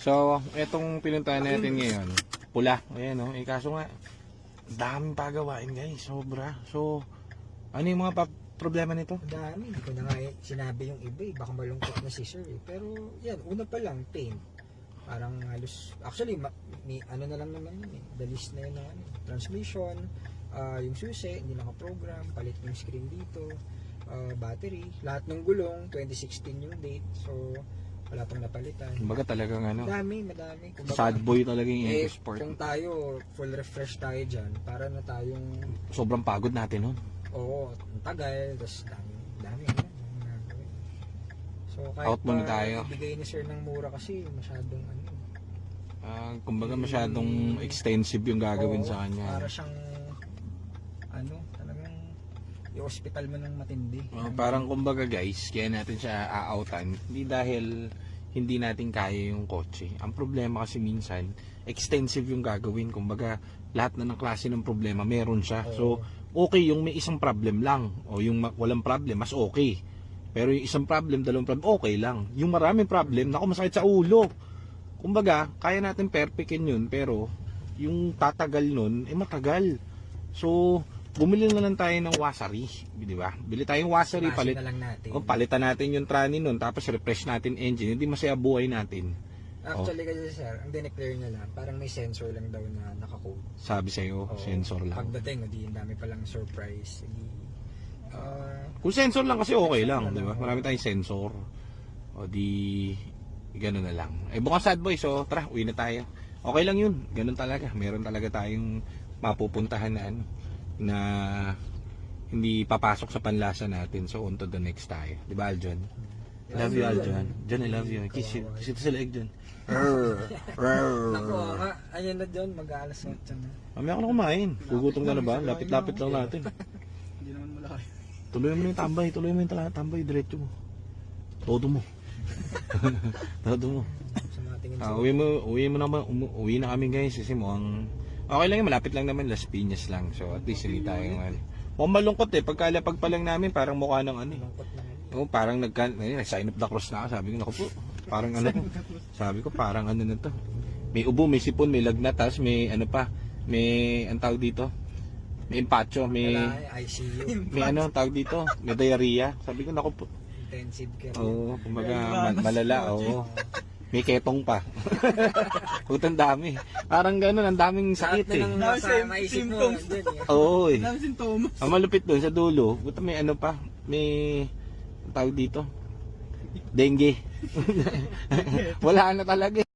So, etong pinuntahan natin ngayon, pula. Ayan o. Kaso nga, daming pagawain guys. Sobra. So, ano yung mga problema nito? Dami. Hindi ko na nga sinabi yung iba eh. Baka malungkot na si sir eh. Pero yan, una pa lang, paint. Parang halos, actually, may ano na lang naman yun eh. The list na yun na ano. Transmission, yung susi, hindi nakaprogram, palit yung screen dito, battery, lahat ng gulong, 2016 yung date. So, wala pang napalitan. Kumbaga talagang ano, madami. Kumbaga, sad boy talaga yung eh, EcoSport. kung tayo, full refresh tayo dyan, para na tayong, Sobrang pagod natin nun. oo, ang tagal, tapos dami ano, gagawin. So, kahit Out muna tayo. ibigay ni sir ng mura kasi, masyadong ano, Kumbaga masyadong extensive yung gagawin oo, sa kanya. para siyang, ano, talagang, i-hospital mo ng matindi. Parang kumbaga guys, kaya natin siya aautan. Hindi dahil hindi natin kaya yung kotse. Ang problema kasi minsan, extensive yung gagawin. Kumbaga, lahat na ng klase ng problema, meron siya. So, okay yung may isang problem lang. O yung walang problem, mas okay. Pero yung isang problem, dalawang problem, okay lang. Yung maraming problem, naku, masakit sa ulo. Kumbaga, kaya natin perfectin yun. Pero, yung tatagal nun, matagal. So, bumili na lang tayo ng washery, di ba? Bili tayong washery, palitan natin yung tranny nun, tapos refresh natin engine, hindi masaya buhay natin. Actually kasi sir, ang dineclare niya lang, parang may sensor lang daw na naka-code. Sabi sa'yo, sensor lang. Pagdating, hindi, ang dami palang surprise. Kung sensor lang kasi okay lang, di ba? Marami tayong sensor. O di, gano'n na lang. Bukas sad boy, so tara, uwi na tayo. Okay lang yun, gano'n talaga. Meron talaga tayong mapupuntahan na ano, na hindi papasok sa panlasa natin. So on to the next tayo. Di ba Aljon? I love you Aljon. John, I love you. Kiss you. Kiss ito sa leg John. Naku, ayun na John, mag-aalas 8 na. Mamaya ka na kumain. Gugutom ka na ba? Lapit-lapit lang natin. Hindi naman malaki. Tuloy mo na yung tambay. Tuloy mo yung tambay. Diretso mo. Todo mo. Todo mo. Uwi mo naman. Uwi na kami guys. Kasi mukhang okay lang yun, malapit lang naman, Las Piñas lang. So at least hindi tayo mukhang malungkot eh. Pagkalapag pa lang namin, parang mukha ng ano eh. Parang nag-sign up the cross na ako. Sabi ko, naku po, parang ano po. Sabi ko, parang ano na to. May ubo, may sipon, may lagnat, tapos may ano pa, may ang tawag dito, may empacho, may ICU. may ano tawag dito, may diarrhea. Sabi ko, naku po. Intensive care. Oo, kumbaga malala, oo. May ketong pa. Putang dami. Parang gano'n, ang daming sakit eh. Symptoms. Oo eh. Daming sintomas. Ang malupit doon sa dulo, buta may ano pa, may tawag dito, dengue. Wala na talaga eh.